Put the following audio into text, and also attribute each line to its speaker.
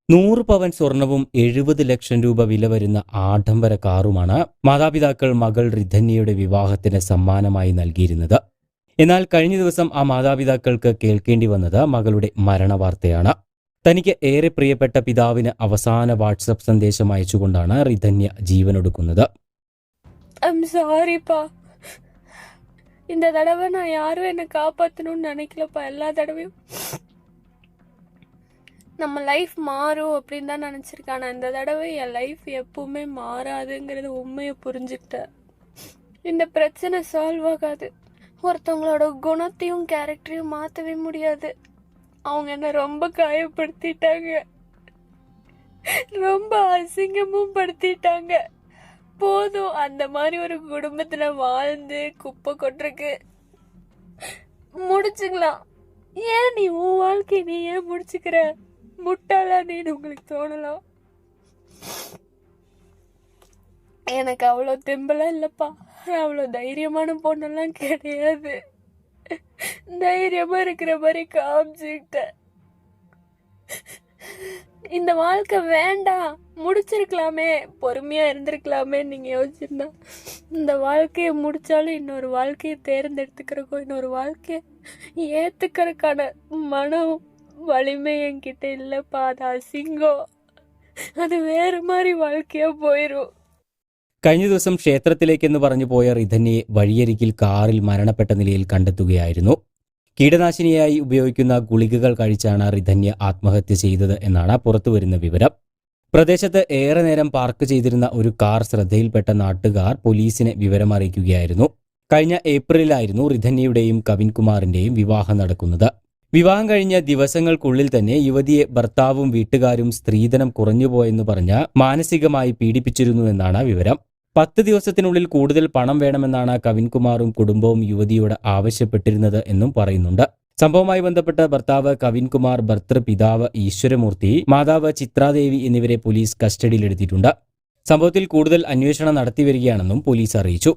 Speaker 1: 100 പവൻ സ്വർണവും 70 ലക്ഷം രൂപ വില വരുന്ന ആഡംബര കാറുമാണ് മാതാപിതാക്കൾ മകൾ റിധന്യയുടെ വിവാഹത്തിന് സമ്മാനമായി നൽകിയിരുന്നത്. എന്നാൽ കഴിഞ്ഞ ദിവസം ആ മാതാപിതാക്കൾക്ക് കേൾക്കേണ്ടി വന്നത് മകളുടെ മരണവാർത്തയാണ്. തനിക്ക് ഏറെ പ്രിയപ്പെട്ട പിതാവിന് അവസാന വാട്സപ്പ് സന്ദേശം അയച്ചുകൊണ്ടാണ് റിധന്യ ജീവനൊടുക്കുന്നത്.
Speaker 2: இந்த தடவை நான் யாரும் என்னை காப்பாற்றணும்னு நினைக்கலப்பா. எல்லா தடவையும் நம்ம லைஃப் மாறும் அப்படின்னு தான் நினச்சிருக்கேன். ஆனால் இந்த தடவை என் லைஃப் எப்பவுமே மாறாதுங்கிறது உண்மையை புரிஞ்சுக்கிட்டேன். இந்த பிரச்சனை சால்வ் ஆகாது. ஒருத்தவங்களோட குணத்தையும் கேரக்டரையும் மாற்றவே முடியாது. அவங்க என்னை ரொம்ப காயப்படுத்திட்டாங்க, ரொம்ப அசிங்கமும் படுத்திட்டாங்க. போதும், அந்த மாதிரி ஒரு குடும்பத்துல வாழ்ந்து குப்பை கொட்டுறக்கு முடிச்சுக்கலாம். ஏன் நீ உன் வாழ்க்கை நீ ஏன் முடிச்சுக்கிற? முட்டாளா நீன்னு உங்களுக்கு தோணலாம். எனக்கு அவ்வளோ தெம்பலாம் இல்லப்பா. அவ்வளோ தைரியமான பொண்ணெல்லாம் கிடையாது. தைரியமா இருக்கிற மாதிரி காமிச்சுக்கிட்டேன். இந்த வாழ்க்கை வேண்டாம், முடிச்சிருக்கலாமே, பொறுமையா இருந்திருக்கலாமே நீங்க யோசிச்சிருந்தா இந்த வாழ்க்கையை முடிச்சாலும் இன்னொரு வாழ்க்கையை தேர்ந்தெடுத்துக்கிறக்கும் இன்னொரு வாழ்க்கையை ஏத்துக்கிறதுக்கான மனம் வலிமை என்கிட்ட இல்லப்பா. அது அசிங்கம். അത് വേറെ മാറി வாழ்க்கையா പോയിരും.
Speaker 1: കഴിഞ്ഞ ദിവസം ക്ഷേത്രത്തിലേക്കെന്ന് പറഞ്ഞു പോയ റിധന്യയെ വഴിയരികിൽ കാറിൽ മരണപ്പെട്ട നിലയിൽ കണ്ടെത്തുകയായിരുന്നു. കീടനാശിനിയായി ഉപയോഗിക്കുന്ന ഗുളികകൾ കഴിച്ചാണ് റിധന്യ ആത്മഹത്യ ചെയ്തത് എന്നാണ് പുറത്തുവരുന്ന വിവരം. പ്രദേശത്ത് ഏറെ നേരം പാർക്ക് ചെയ്തിരുന്ന ഒരു കാർ ശ്രദ്ധയിൽപ്പെട്ട നാട്ടുകാർ പോലീസിനെ വിവരമറിയിക്കുകയായിരുന്നു. കഴിഞ്ഞ ഏപ്രിലായിരുന്നു റിധന്യയുടെയും കവിൻകുമാറിന്റെയും വിവാഹം നടക്കുന്നത്. വിവാഹം കഴിഞ്ഞ ദിവസങ്ങൾക്കുള്ളിൽ തന്നെ യുവതിയെ ഭർത്താവും വീട്ടുകാരും സ്ത്രീധനം കുറഞ്ഞുപോയെന്ന് പറഞ്ഞ് മാനസികമായി പീഡിപ്പിച്ചിരുന്നുവെന്നാണ് വിവരം. 10 ദിവസത്തിനുള്ളിൽ കൂടുതൽ പണം വേണമെന്നാണ് കവിൻകുമാറും കുടുംബവും യുവതിയോട് ആവശ്യപ്പെട്ടിരുന്നത് എന്നും പറയുന്നുണ്ട്. സംഭവവുമായി ബന്ധപ്പെട്ട് ഭർത്താവ് കവിൻകുമാർ, ഭർത്തൃപിതാവ് ഈശ്വരമൂർത്തി, മാതാവ് ചിത്രാദേവി എന്നിവരെ പോലീസ് കസ്റ്റഡിയിലെടുത്തിട്ടുണ്ട്. സംഭവത്തിൽ കൂടുതൽ അന്വേഷണം നടത്തിവരികയാണെന്നും പോലീസ് അറിയിച്ചു.